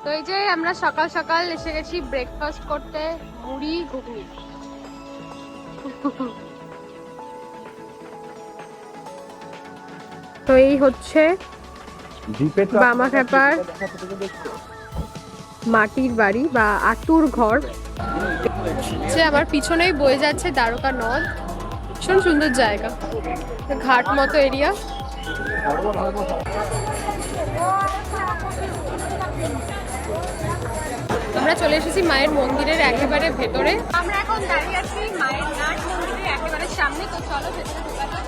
তো এই যে আমরা সকাল সকাল এসে গেছি ব্রেকফাস্ট করতে, মুড়ি ঘুগনি। তো এই হচ্ছে বামাখ্যাপার মাটির বাড়ি বা আতুর ঘর। যে আমার পিছনেই বয়ে যাচ্ছে দ্বারকা নদ, ভীষণ সুন্দর জায়গা, ঘাট মতো এরিয়া। আমরা চলে এসেছি মায়ের মন্দিরের একেবারে ভেতরে। আমরা এখন দাঁড়িয়ে আছি মায়ের নাট মন্দিরের একেবারে সামনে। তো চলো ভেতরে ঢোকা যাক।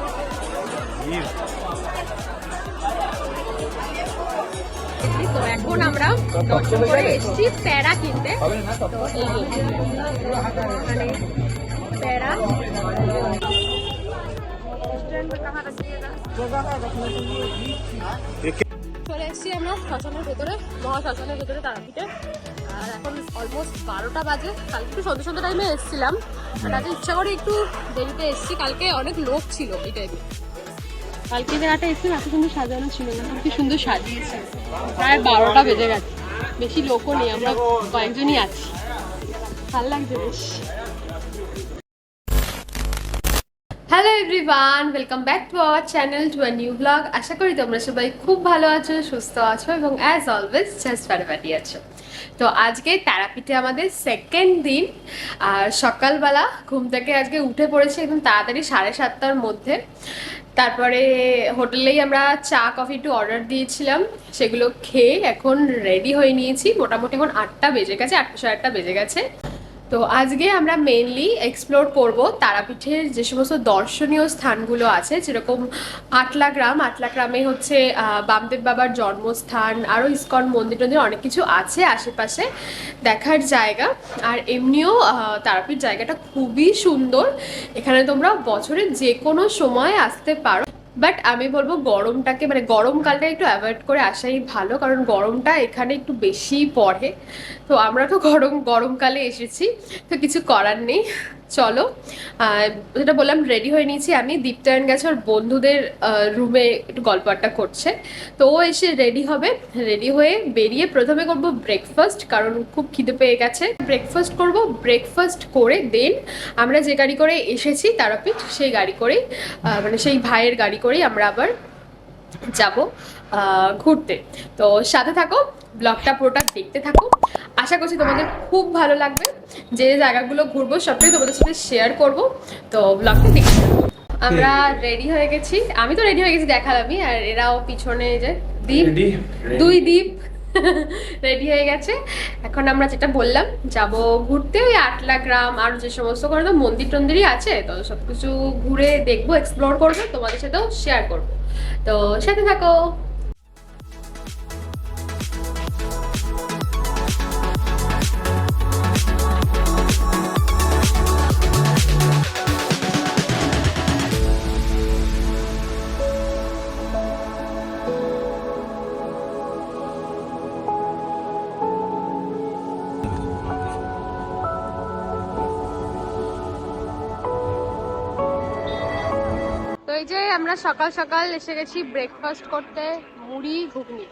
তো এখন আমরা দর্শন করে এসেছি প্যারা কিনতে। মানে প্যারা চলে এসেছি আমরা শ্মশানের ভেতরে, মহাশ্মশানের ভেতরে তারাপীঠে। আর এখন অলমোস্ট 12টা বাজে। কালকে একটু সন্ধ্যে সন্ধ্যে টাইমে এসেছিলাম, আর আজকে ইচ্ছা করে একটু দেরিতে এসেছি। কালকে অনেক লোক ছিল এই টাইমে। কালকে জায়গাটা এসেছিলাম, এত সুন্দর সাজানো ছিল না, কি সুন্দর সাজিয়েছে। প্রায় 12টা বেজে গেছে, বেশি লোকও নেই, আমরা কয়েকজনই আছি। ভালো লাগছে বেশ। Hello everyone, welcome back to our channel, to a new blog. আশা করি তোমরা সবাই খুব ভালো আছো, সুস্থ আছো এবং অ্যাজ অলওয়েজ জাস্ট ফাটাফাটি আছো। তো আজকে তারাপীঠে আমাদের সেকেন্ড দিন। আর সকালবেলা ঘুম থেকে আজকে উঠে পড়েছি একদম তাড়াতাড়ি 7:30টার মধ্যে। তারপরে হোটেলেই আমরা চা কফি একটু অর্ডার দিয়েছিলাম, সেগুলো খেয়ে এখন রেডি হয়ে নিয়েছি। মোটামুটি এখন 8টা বেজে গেছে, 8টা সাড়ে 8টা বেজে গেছে। তো আজকে আমরা মেনলি এক্সপ্লোর করব তারাপীঠের যে সমস্ত দর্শনীয় স্থানগুলো আছে, যেরকম আটলাগ্রামে হচ্ছে বামদেব বাবার জন্মস্থান, আরও ইস্কন মন্দির টন্দির অনেক কিছু আছে আশেপাশে দেখার জায়গা। আর এমনিও তারাপীঠ জায়গাটা খুবই সুন্দর, এখানে তোমরা বছরের যে কোনো সময় আসতে পারো। বাট আমি বলবো গরমটাকে, মানে গরমকালটা একটু অ্যাভয়েড করে আসাই ভালো, কারণ গরমটা এখানে একটু বেশি পড়ে। তো আমরা তো গরমকালে এসেছি, তো কিছু করার নেই। চলো, যেটা বললাম, রেডি হয়ে নিয়েছি আমি। দীপ্তায়ন গেছে ওর বন্ধুদের রুমে একটু গল্প আড্ডা করছে, তো ও এসে রেডি হবে। রেডি হয়ে বেরিয়ে প্রথমে করব ব্রেকফাস্ট, কারণ খুব খিদে পেয়ে গেছে। ব্রেকফাস্ট করব, ব্রেকফাস্ট করে দেন আমরা যে গাড়ি করে এসেছি তারাপীঠ, সেই গাড়ি করেই মানে সেই ভাইয়ের গাড়ি করেই আমরা আবার যাব ঘুরতে। তো সাথে থাকো, ব্লগটা পুরোটা দেখতে থাকো। আশা করছি তোমাদের খুব ভালো লাগবে। যে জায়গাগুলো ঘুরবো সবটাই তোমাদের সাথে শেয়ার করব, তো ব্লগটা দেখতে থাকো। আমরা রেডি হয়ে গেছি, আমি তো রেডি হয়ে গেছি দেখালামই, আর এরাও পিছনে যে দুই দ্বীপ রেডি হয়ে গেছে। এখন আমরা যেটা বললাম যাব ঘুরতে, ওই আটলাগ্রাম আর যে সমস্ত কোনো তো মন্দির টন্দিরই আছে, তো সবকিছু ঘুরে দেখবো, এক্সপ্লোর করবো, তোমাদের সাথেও শেয়ার করবো। তো সাথে থাকো। তো এই যে আমরা সকাল সকাল এসে গেছি ব্রেকফাস্ট করতে, মুড়ি ঘুগনি।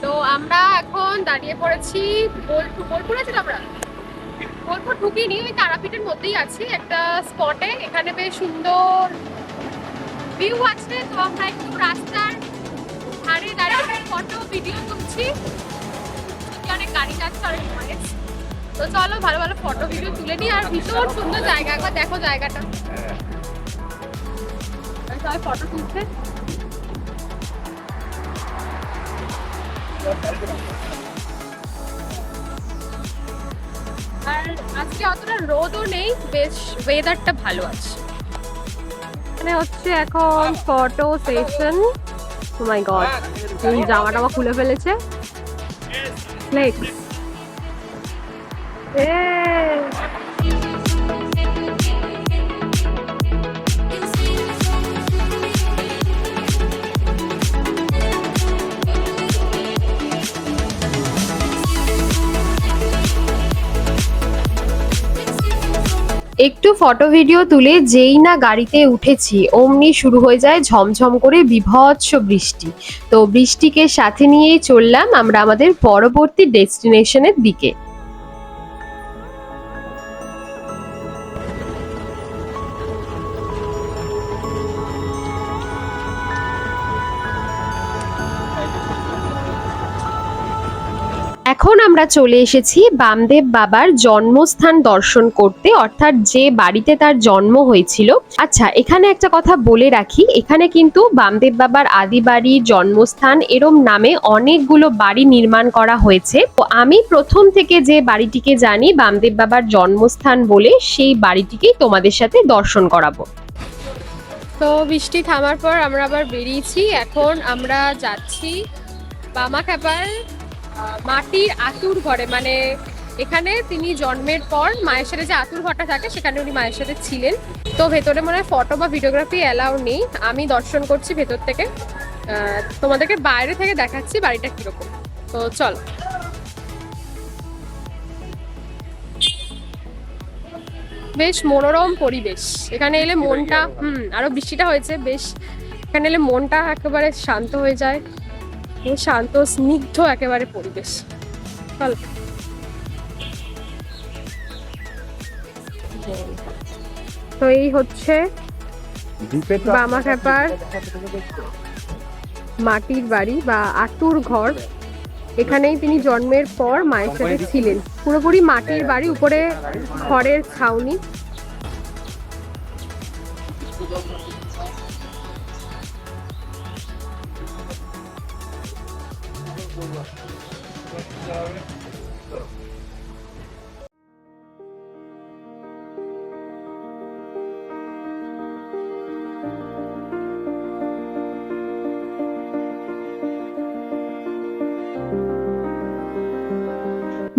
তো আমরা এখন দাঁড়িয়ে পড়েছি বোলপুর আছে তো, আমরা বোলপুর ঢুকিনি, ওই তারাপীঠের মধ্যেই আছি একটা স্পটে। এখানে বেশ সুন্দর ভিউ আছে, তো আমরা একটু রাস্তার ধারে দাঁড়িয়ে ফটো ভিডিও তুলছি। অনেক গাড়ি যাচ্ছে, অনেক নয়েজ। তো চলো ভালো ভালো ফটো ভিডিও তুলে নিই। আর ভীষণ সুন্দর জায়গা, একবার দেখো জায়গাটা। সবাই ফটো তুলছে। আর আজকে অতটা রোদও নেই, বেশ ওয়েদারটা ভালো আছে। মানে হচ্ছে এখন ফটো সেশন। ও মাই গড, জামাটা খুলে ফেলেছে। ফ্লেক্স একটু ফটো ভিডিও তুলে যেই না গাড়িতে উঠেছি অমনি শুরু হয়ে যায় ঝমঝম করে বীভৎস বৃষ্টি। তো বৃষ্টিকে সাথে নিয়েই চললাম আমরা আমাদের পরবর্তী ডেস্টিনেশনের দিকে। এখন আমরা চলে এসেছি বামদেব বাবার জন্মস্থান দর্শন করতে, অর্থাৎ যে বাড়িতে তার জন্ম হয়েছিল। আচ্ছা, এখানে একটা কথা বলে রাখি, এখানে কিন্তু বামদেব বাবার আদি বাড়ি, জন্মস্থান এরম নামে অনেকগুলো বাড়ি নির্মাণ করা হয়েছে। তো আমি প্রথম থেকে যে বাড়িটিকে জানি বামদেব বাবার জন্মস্থান বলে, সেই বাড়িটিকেই তোমাদের সাথে দর্শন করাবো। তো বৃষ্টি থামার পর আমরা আবার বেরিয়েছি। এখন আমরা যাচ্ছি বামাখ্যাপার মাটির আতুর ঘরে, মানে এখানে তিনি জন্মের পর মায়ের সাথে যে আতুর ঘরটা থাকে সেখানে উনি মায়ের সাথে ছিলেন। তো ভেতরে মনে হয় ফটো বা ভিডিওগ্রাফি অ্যালাউ নেই, আমি দর্শন করছি ভেতর থেকে, তোমাদেরকে বাইরে থেকে দেখাচ্ছি বাড়িটা কিরকম। তো চল। বেশ মনোরম পরিবেশ, এখানে এলে মনটা আরো বৃষ্টিটা হয়েছে বেশ, এখানে এলে মনটা একেবারে শান্ত হয়ে যায়, শান্ত স্নিগ্ধ একেবারে পরিবেশ। চল। তো এই হচ্ছে বামাখ্যাপার মাটির বাড়ি বা আতুর ঘর, এখানেই তিনি জন্মের পর মায়ের সাথে ছিলেন। পুরোপুরি মাটির বাড়ি, উপরে খড়ের ছাউনি।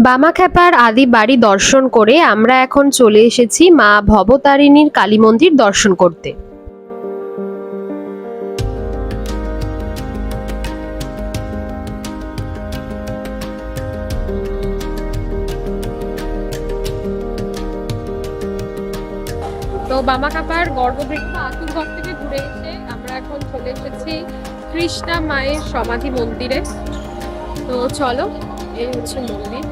বামাখ্যাপার আদি বাড়ি দর্শন করে আমরা এখন চলে এসেছি মা ভবতারিণীর কালী মন্দির দর্শন করতে। তো বামাখ্যাপার গর্ভগৃহ আতুর ঘর থেকে ঘুরে এসে আমরা এখন চলে এসেছি কৃষ্ণা মায়ের সমাধি মন্দিরে। তো চলো, এই হচ্ছে মন্দির।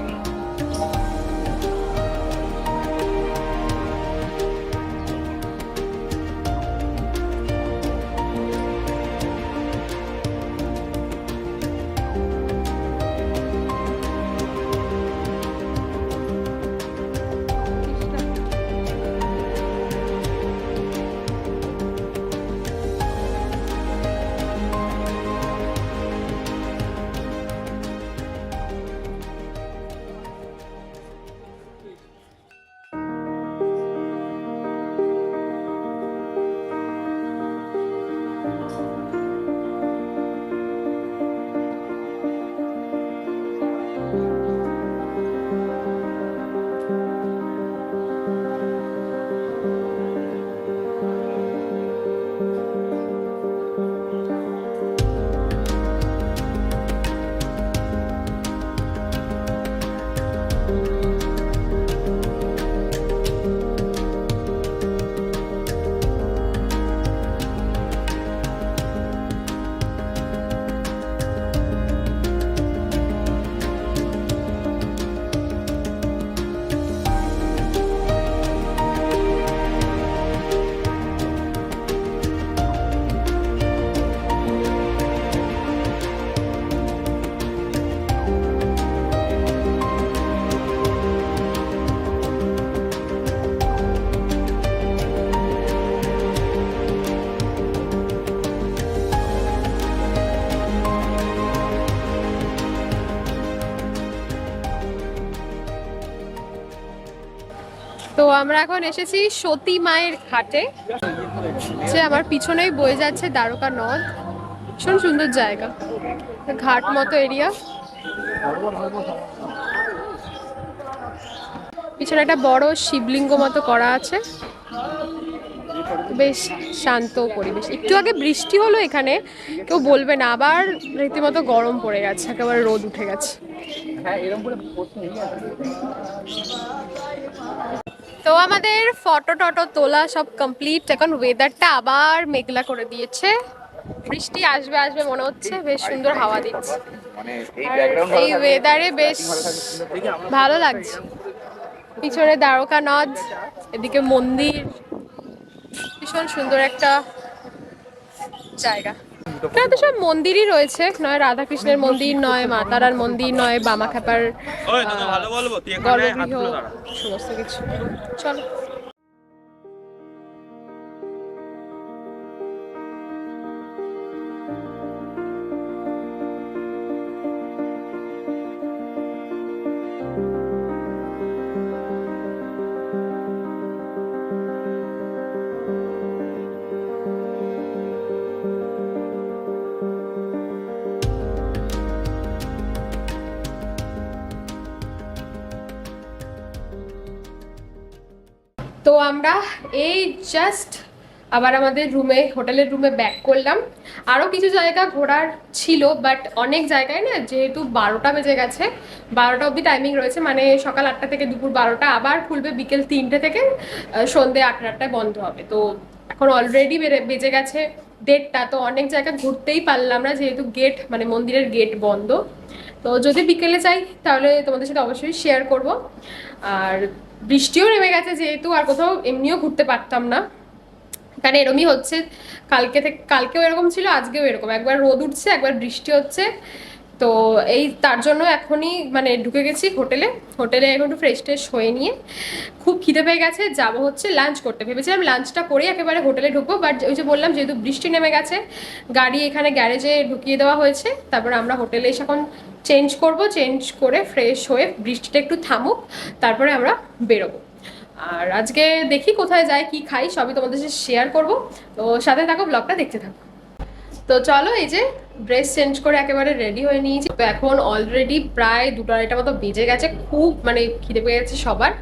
তো আমরা এখন এসেছি সতী মায়ের ঘাটে, যে আমার পিছনেই বয়ে যাচ্ছে দ্বারকা নদ। ভীষণ সুন্দর জায়গা, ঘাট মতো এরিয়া। পিছনে একটা বড় শিবলিঙ্গ মতো করা আছে, বেশ শান্ত পরিবেশ। একটু আগে বৃষ্টি হলো এখানে, কেউ বলবে না আবার রীতিমতো গরম পড়ে গেছে, একেবারে রোদ উঠে গেছে। তো আমাদের ফটো টটো তোলা সব কমপ্লিট। এখন ওয়েদারটা আবার মেঘলা করে দিয়েছে, বৃষ্টি আসবে আসবে মনে হচ্ছে। বেশ সুন্দর হাওয়া দিচ্ছে, আর এই ওয়েদারে বেশ ভালো লাগছে। পিছনে দ্বারকা নদ, এদিকে মন্দির, ভীষণ সুন্দর একটা জায়গা। এখানে তো সব মন্দিরই রয়েছে, নয় রাধাকৃষ্ণের মন্দির, নয় মা তারার মন্দির, নয় বামাখ্যাপার গর্ভগৃহ, সমস্ত কিছু। চলো। তো আমরা এই জাস্ট আবার আমাদের রুমে, হোটেলের রুমে ব্যাক করলাম। আরও কিছু জায়গা ঘোরার ছিল, বাট অনেক জায়গায় না, যেহেতু 12টা বেজে গেছে, 12টা অবধি টাইমিং রয়েছে, মানে সকাল 8টা থেকে দুপুর 12টা, আবার খুলবে বিকেল 3টে থেকে সন্ধ্যে 8টায় বন্ধ হবে। তো এখন অলরেডি বেজে গেছে 1:30টা। তো অনেক জায়গা ঘুরতেই পারলাম না, যেহেতু গেট, মানে মন্দিরের গেট বন্ধ। তো যদি বিকেলে যাই তাহলে তোমাদের সাথে অবশ্যই শেয়ার করব। আর বৃষ্টিও নেমে গেছে যেহেতু, আর কোথাও এমনিও ঘুরতে পারতাম না, কারণ এরমই হচ্ছে। কালকেও এরকম ছিল, আজকেও এরকম, একবার রোদ উঠছে একবার বৃষ্টি হচ্ছে। তো এই তার জন্য এখনই মানে ঢুকে গেছি হোটেলে এখন একটু ফ্রেশ ট্রেশ হয়ে নিয়ে, খুব খিদে পেয়ে গেছে, যাবো হচ্ছে লাঞ্চ করতে। ভেবেছিলাম লাঞ্চটা করে একেবারে হোটেলে ঢুকবো, বাট ওই যে বললাম যেহেতু বৃষ্টি নেমে গেছে, গাড়ি এখানে গ্যারেজে ঢুকিয়ে দেওয়া হয়েছে। তারপর আমরা হোটেলে এসে এখন চেঞ্জ করে ফ্রেশ হয়ে বৃষ্টিটা একটু থামুক, তারপরে আমরা বেরোবো। আর আজকে দেখি কোথায় যাই, কি খাই, সবই তোমাদের সাথে শেয়ার করবো। তো সাথে থাকো, ব্লগটা দেখতে থাকো। তো চলো, এই যে ড্রেস চেঞ্জ করে একেবারে রেডি হয়ে নিয়েছি। তো এখন অলরেডি প্রায় 2টা মতো বেজে গেছে, খুব মানে খিদে পেয়ে গেছে সবার।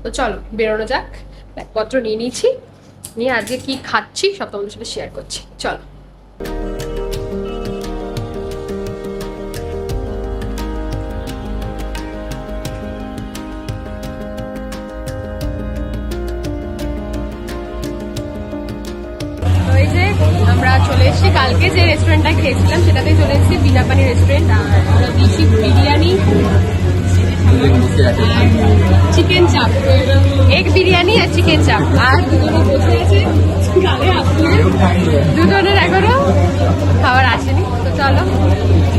তো চলো বেরোনো যাক। ব্যাগপত্র নিয়ে নিয়েছি, নিয়ে আজকে কি খাচ্ছি সব তোমাদের সাথে শেয়ার করছি, চলো। আমরা চলে এসেছি, কালকে যে রেস্টুরেন্টটা খেয়েছিলাম সেটাতেই চলে এসেছি, বিনা পানি রেস্টুরেন্ট। আর দিয়েছি বিরিয়ানি, চিকেন চাপ, এগ বিরিয়ানি আর চিকেন চাপ। আর দুজনে বসে আছে গালে হাত দিয়ে, দুজনের এখনো খাবার আসেনি। তো চলো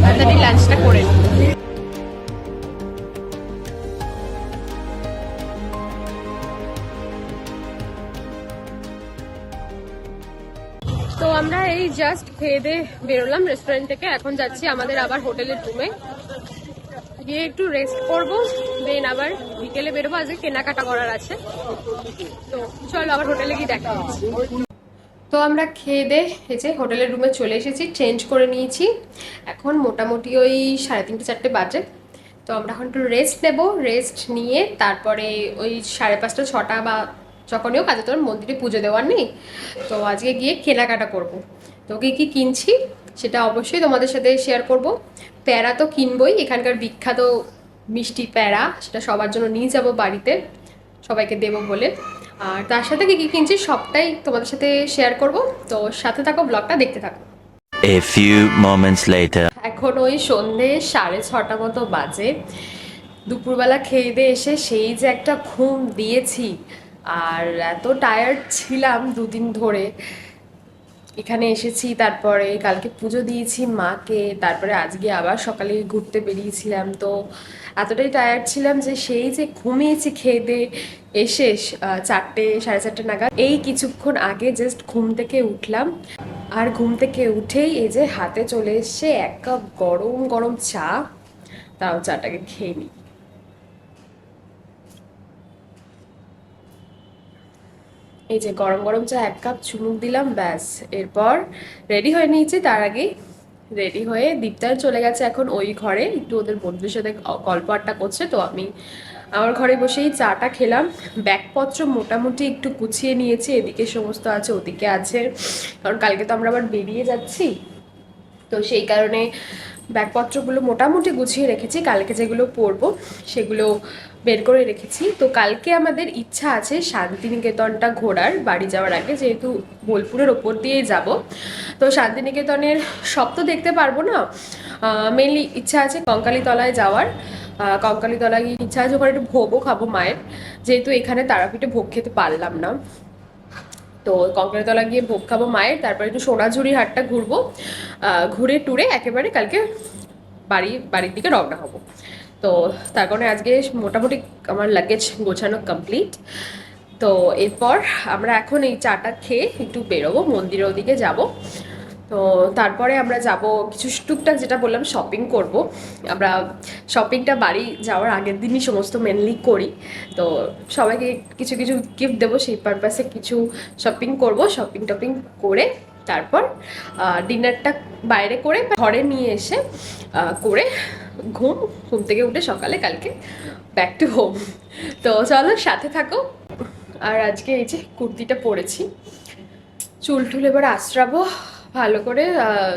তাড়াতাড়ি লাঞ্চটা করে নিই। তো আমরা এই জাস্ট খেয়ে দিয়ে বেরোলাম রেস্টুরেন্ট থেকে, এখন যাচ্ছি আমাদের আবার হোটেলের রুমে গিয়ে একটু রেস্ট করবো, দেন আবার বিকেলে বেরোবো। আজকে কেনাকাটা করার আছে, তো চলো আবার হোটেলে গিয়ে দেখা হচ্ছে। তো আমরা খেয়ে দিয়ে এই যে হোটেলের রুমে চলে এসেছি, চেঞ্জ করে নিয়েছি। এখন মোটামুটি ওই 3:30 4টে বাজে। তো আমরা এখন একটু রেস্ট নেবো, রেস্ট নিয়ে তারপরে ওই 5:30 6টা বা যখনও কাজে, তোর মন্দিরে পুজো দেওয়ার নেই, তো আজকে গিয়ে কেনাকাটা করব। তো কি কি কিনছি সেটা অবশ্যই তোমাদের সাথে শেয়ার করব। প্যারা তো কিনবই, এখানকার বিখ্যাত মিষ্টি প্যারা, সেটা সবার জন্য নিয়ে যাব বাড়িতে, সবাইকে দেবো বলে। আর তার সাথে কি কি কিনছি সবটাই তোমাদের সাথে শেয়ার করব। তো সাথে থাকো, ব্লগটা দেখতে থাকো। A few moments later. এখন ওই সন্ধে 6:30 মতো বাজে। দুপুরবেলা খেয়ে দিয়ে এসে সেই যে একটা ঘুম দিয়েছি, আর এত টায়ার্ড ছিলাম 2 দিন ধরে। এখানে এসেছি, তারপরে কালকে পুজো দিয়েছি মাকে, তারপরে আজকে আবার সকালে ঘুরতে বেরিয়েছিলাম। তো এতটাই টায়ার্ড ছিলাম যে সেই যে ঘুমিয়েছি খেয়ে দিয়ে এসে 4টে 4:30 নাগাদ। এই কিছুক্ষণ আগে জাস্ট ঘুম থেকে উঠলাম, আর ঘুম থেকে উঠেই এই যে হাতে চলে এসছে 1 কাপ গরম গরম চা। তাও চাটাকে খেয়ে নিই। এই যে গরম গরম চা 1 কাপ চুমুক দিলাম, ব্যাস। এরপর রেডি হয়ে নিয়েছি। তার আগেই রেডি হয়ে দীপ্তার চলে গেছে এখন ওই ঘরে, একটু ওদের বন্ধুদের সাথে গল্প আড্ডা করছে। তো আমি আমার ঘরে বসেই চাটা খেলাম। ব্যাগপত্র মোটামুটি একটু গুছিয়ে নিয়েছি, এদিকে সমস্ত আছে ওদিকে আছে, কারণ কালকে তো আমরা আবার বেরিয়ে যাচ্ছি। তো সেই কারণে ব্যাগপত্রগুলো মোটামুটি গুছিয়ে রেখেছি, কালকে যেগুলো পরবো সেগুলো বের করে রেখেছি। তো কালকে আমাদের ইচ্ছা আছে শান্তিনিকেতনটা ঘোরার, বাড়ি যাওয়ার আগে, যেহেতু বোলপুরের ওপর দিয়েই যাব। তো শান্তিনিকেতনের সব তো দেখতে পারবো না, মেনলি ইচ্ছা আছে কঙ্কালীতলায় যাওয়ার। কঙ্কালীতলায় গিয়ে ইচ্ছা আছে ওখানে একটু ভোগও খাবো মায়ের, যেহেতু এখানে তারাপীঠে ভোগ খেতে পারলাম না। তো কঙ্কালীতলা গিয়ে ভোগ খাবো মায়ের, তারপরে একটু সোনাঝুরি হাটটা ঘুরবো, ঘুরে টুরে একেবারে কালকে বাড়ির দিকে রওনা হব। তো তার কারণে আজকে মোটামুটি আমার লাগেজ গোছানো কমপ্লিট। তো এরপর আমরা এখন এই চাটা খেয়ে একটু বেরোবো, মন্দিরের ওদিকে যাব। তো তারপরে আমরা যাব কিছু টুকটাক, যেটা বললাম শপিং করব। আমরা শপিংটা বাড়ি যাওয়ার আগের দিনই সমস্ত মেনলি করি। তো সবাইকে কিছু কিছু গিফট দেবো, সেই পারপাসে কিছু শপিং করব। শপিং টপিং করে তারপর ডিনারটা বাইরে করে ঘরে নিয়ে এসে করে ঘুম থেকে উঠে সকালে কালকে ব্যাক টু হোম। তো চলো সাথে থাকো। আর আজকে এই যে কুর্তিটা পরেছি, চুল টুল এবার আঁচড়াবো ভালো করে,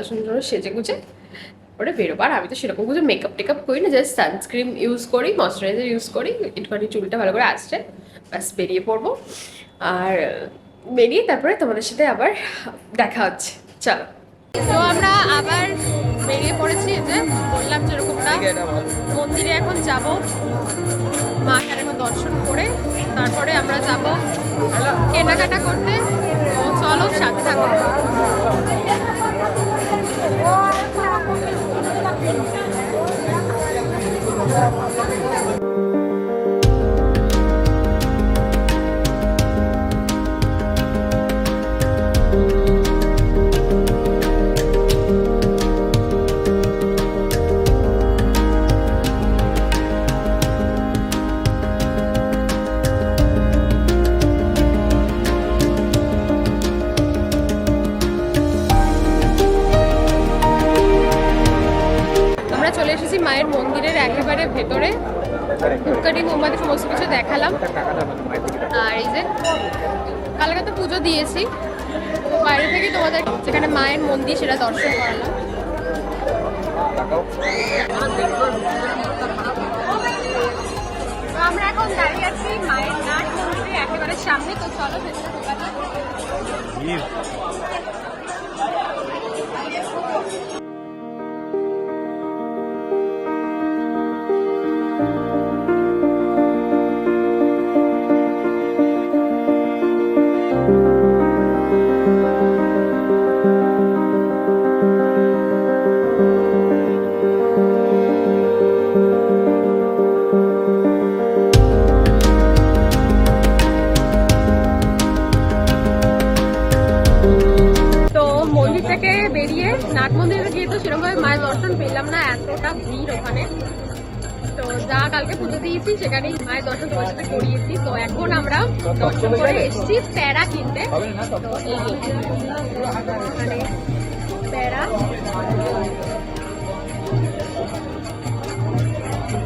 সুন্দর সেজে গুজে ওটা বেরোবো। আর আমি তো সেরকম কিছু মেকআপ টেকআপ করি না, জাস্ট সানস্ক্রিন ইউজ করি, ময়শ্চারাইজার ইউজ করি, একটুখানি চুলটা ভালো করে আঁচড়ে ব্যাস বেরিয়ে পড়বো। আর বেরিয়ে তারপরে তোমাদের সাথে আবার দেখা হচ্ছে, চলো। তো আমরা আবার বেরিয়ে পড়েছি, এই যে বললাম যেরকমটা মন্দিরে এখন যাব, মাকে এখন দর্শন করে তারপরে আমরা যাব কেনাকাটা করতে। তো চলো সাথে থাকো। চলে এসেছি মায়ের মন্দিরের একেবারে ভেতরে, ধূপকাঠি মোমবাতি সমস্ত কিছু দেখালাম। আর এই যে কালকে তো পুজো দিয়েছি, বাইরে থেকে তোমাদের যেখানে মায়ের মন্দির সেটা দর্শন করালাম। তো আমরা এখন দাঁড়িয়ে আছি মায়ের নাট মন্দিরের একেবারে সামনে। তো চলো ভেতরে ঢোকা যাক। বেরিয়ে নাট মন্দিরে গিয়ে তো সেরকমভাবে মায়ের দর্শন পেলাম না, এতটা ভিড় ওখানে। তো যা কালকে পুজো দিয়েছি সেখানেই মায়ের দর্শন তোমার সাথে করিয়েছি। তো এখন আমরা দর্শন করে এসেছি প্যারা কিনতে। তো মানে প্যারা,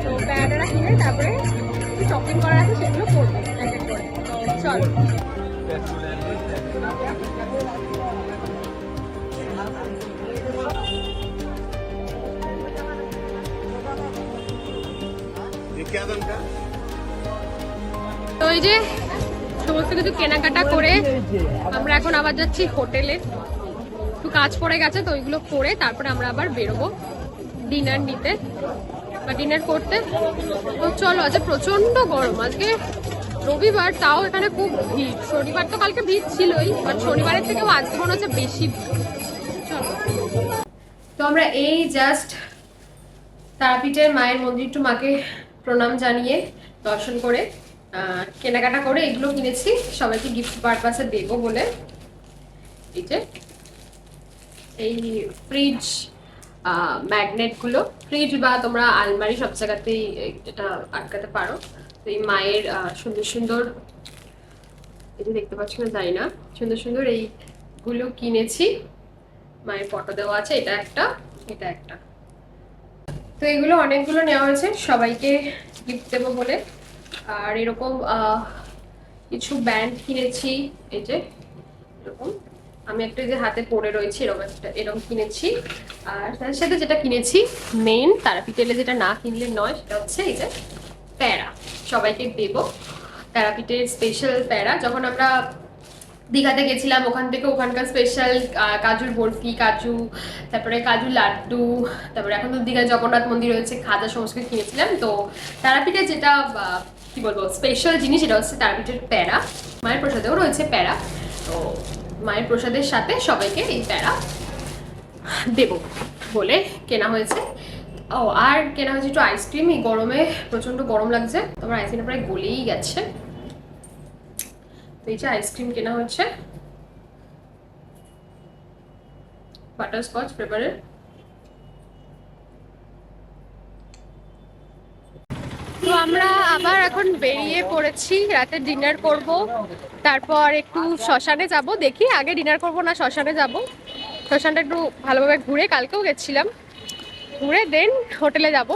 তো প্যারাটা কিনে তারপরে শপিং করার আছে সেগুলো করবো এক এক করে। চল। তো এই যে সমস্ত কিছু কেনাকাটা করে আমরা এখন আবার যাচ্ছি হোটেলে, একটু কাজ পড়ে গেছে তো ওইগুলো করে তারপরে আমরা আবার বেরোবো ডিনার নিতে বা ডিনার করতে। তো চলো, আজ প্রচন্ড গরম, আজকে রবিবার তাও এখানে খুব ভিড়। শনিবার তো কালকে ভিড় ছিলই, বাট শনিবারের থেকেও আজকে মনে হচ্ছে বেশি ভিড়। চলো। তো আমরা এই জাস্ট তারাপীঠের মায়ের মন্দির একটু মাকে প্রণাম জানিয়ে দর্শন করে কেনাকাটা করে এগুলো কিনেছি সবাইকে গিফট পারপাসে দেবো বলে। এই যে এই ফ্রিজ ম্যাগনেটগুলো, ফ্রিজ বা তোমরা আলমারি সব জায়গাতেই এটা আটকাতে পারো। তো এই মায়ের সুন্দর সুন্দর, এই যে দেখতে পাচ্ছ না জানি না, সুন্দর সুন্দর এইগুলো কিনেছি। মায়ের ফটো দেওয়া আছে, এটা একটা, এটা একটা। তো এগুলো অনেকগুলো নেওয়া হয়েছে সবাইকে গিফট দেবো বলে। আর এরকম কিছু ব্যান্ড কিনেছি, এই যে এরকম। আমি একটা যে হাতে পরে রয়েছি এরকম কিনেছি। আর তার সাথে যেটা কিনেছি মেন তারাপীঠ এলে যেটা না কিনলে নয় সেটা হচ্ছে এই যে প্যারা, সবাইকে দেব তারাপীঠের স্পেশাল প্যারা। যখন আমরা দীঘাতে গেছিলাম ওখান থেকে ওখানকার স্পেশাল কাজুর বরফি, কাজু, তারপরে কাজু লাড্ডু, তারপরে এখন তো দীঘায় জগন্নাথ মন্দির রয়েছে, খাজা সমস্ত কিছু কিনেছিলাম। তো তারাপীঠে যেটা কি বলবো স্পেশাল জিনিস সেটা হচ্ছে তারাপীঠের প্যারা। মায়ের প্রসাদেও রয়েছে প্যারা, তো মায়ের প্রসাদের সাথে সবাইকে এই প্যারা দেব বলে কেনা হয়েছে। ও আর কেনা হয়েছে একটু আইসক্রিম, এই গরমে প্রচন্ড গরম লাগছে, তোমার আইসক্রিমটা প্রায় গলেই গেছে। তো এই যে আইসক্রিম কেনা হচ্ছে বাটারস্কচ ফ্লেভারের। তো আমরা আবার এখন বেরিয়ে পড়েছি, রাতে ডিনার করব, তারপর একটু শ্মশানে যাব। দেখি আগে ডিনার করব না শ্মশানে যাব। শ্মশানটা একটু ভালোভাবে ঘুরে, কালকেও গেছিলাম, ঘুরে দেন হোটেলে যাব,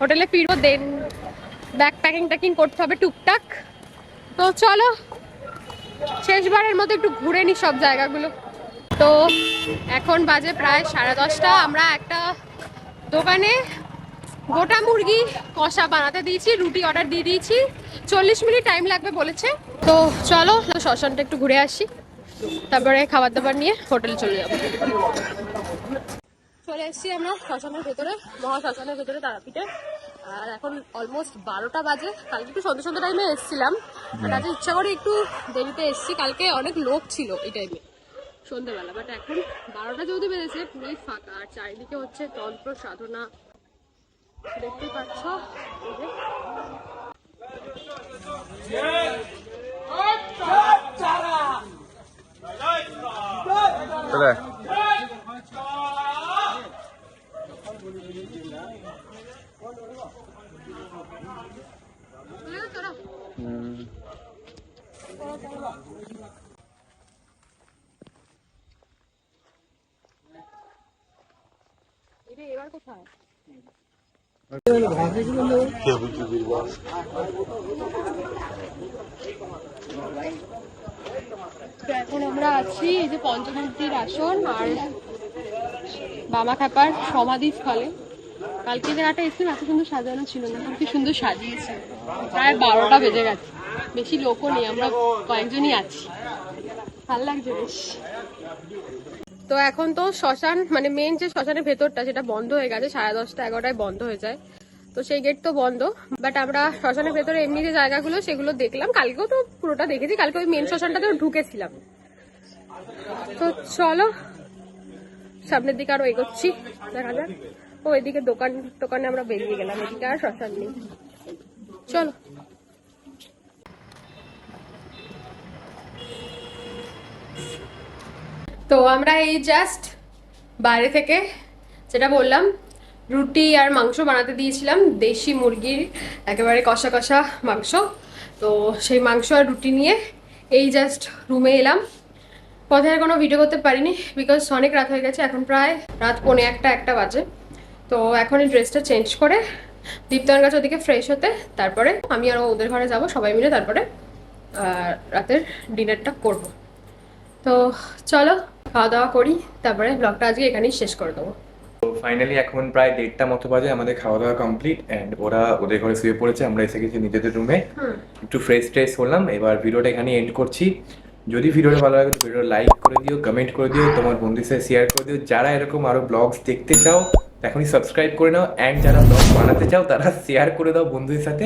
হোটেলে ফিরবো, দেন ব্যাগ প্যাকিং ট্যাকিং করতে হবে টুকটাক। তো চলো শেষবারের মতো একটু ঘুরে নি সব জায়গাগুলো। তো এখন বাজে প্রায় 10:30। আমরা একটা দোকানে গোটা মুরগি কষা বানাতে দিয়েছি, রুটি অর্ডার দিয়ে দিয়েছি, 40 মিনিট টাইম লাগবে বলেছে। তো চলো শ্মশানটা একটু ঘুরে আসি, তারপরে খাবার দাবার নিয়ে হোটেলে চলে যাবো। চলে এসেছি আমরা শ্মশানের ভেতরে, মহা শ্মশানের ভেতরে তারাপীঠে। আর এখন অলমোস্ট 12টা বাজে। কালকে একটু সন্ধ্যে টাইমে এসেছিলাম, আর আজ ইচ্ছা করে একটু দেরিতে এসেছি। কালকে অনেক লোক ছিল এই টাইমে সন্ধ্যেবেলা, বাট এখন 12টা যেহেতু বেজেছে পুরোই ফাঁকা। আর চারিদিকে হচ্ছে তন্ত্র সাধনা, দেখতেই পাচ্ছ। এবার কোথায় এখন আমরা আছি এই যে পঞ্চমূর্তির আসন আর বামা খ্যাপার সমাধিস্থলে। কালকে জায়গাটা এসে এত সুন্দর সাজানো ছিল না, কি সুন্দর সাজিয়েছে। প্রায় 12টা বেজে গেছে, বেশি লোকও নেই, আমরা কয়েকজনই আছি, ভালো লাগছে বেশ। তো এখন তো শ্মশান মানে মেন যে শ্মশানের ভেতরটা সেটা বন্ধ হয়ে গেছে, 10:30 11টায় বন্ধ হয়ে যায়, তো সেই গেট তো বন্ধ। বাট আমরা শ্মশানের ভেতরে এমনি যে জায়গাগুলো সেগুলো দেখলাম, কালকেও তো পুরোটা দেখেছি, কালকে ওই মেন শ্মশানটাতেও ঢুকেছিলাম। তো চলো সামনের দিকে আরো এগোচ্ছি, দেখা যাক। ও এদিকে দোকানে আমরা বেরিয়ে গেলাম, এদিকে আর শ্মশান নেই, চলো। তো আমরা এই জাস্ট বাইরে থেকে যেটা বললাম রুটি আর মাংস বানাতে দিয়েছিলাম, দেশি মুরগির একেবারে কষা কষা মাংস। তো সেই মাংস আর রুটি নিয়ে এই জাস্ট রুমে এলাম। পথে আর কোনো ভিডিও করতে পারিনি বিকজ অনেক রাত হয়ে গেছে, এখন প্রায় রাত 1:45 বাজে। তো এখন এই ড্রেসটা চেঞ্জ করে দীপ্তর কাছে ওদিকে ফ্রেশ হতে, তারপরে আমি আর ওদের ঘরে যাব সবাই মিলে, তারপরে রাতের ডিনারটা করব। তো চলো খাওয়া দাওয়া করি, তারপরে ব্লগটা আজকে এখানেই শেষ করে দেবো। তো ফাইনালি এখন প্রায় 1:30 মতো বাজে, আমাদের খাওয়া দাওয়া কমপ্লিট অ্যান্ড ওরা ওদের ঘরে শুয়ে পড়েছে, আমরা এসে গেছি নিজেদের রুমে, একটু ফ্রেশ ট্রেশ হলাম। এবার ভিডিওটা এখানেই এন্ড করছি। যদি ভিডিওটা ভালো লাগে তো ভিডিওটা লাইক করে দিও, কমেন্ট করে দিও, তোমার বন্ধুদের সাথে শেয়ার করে দিও। যারা এরকম আরো ব্লগস দেখতে চাও এখনই সাবস্ক্রাইব করে নাও, অ্যান্ড যারা ব্লগ বানাতে চাও তারা শেয়ার করে দাও বন্ধুদের সাথে।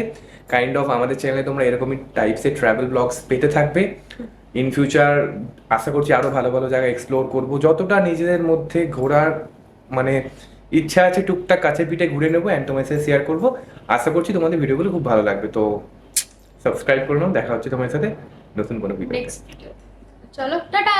কাইন্ড অফ আমাদের চ্যানেলে তোমরা এরকমই টাইপসের ট্রাভেল ব্লগস পেতে থাকবে। ইন ফিউচার আশা করছি আরো ভালো ভালো জায়গা এক্সপ্লোর করবো, যতটা নিজেদের মধ্যে ঘোরার মানে ইচ্ছা আছে টুকটাক কাছে পিঠে ঘুরে নেবো অ্যান্ড তোমার সাথে শেয়ার করবো। আশা করছি তোমাদের ভিডিওগুলো খুব ভালো লাগবে। তো সাবস্ক্রাইব করে নাও, দেখা হচ্ছে তোমার সাথে নতুন কোনো ভিডিও। চলো টাটা।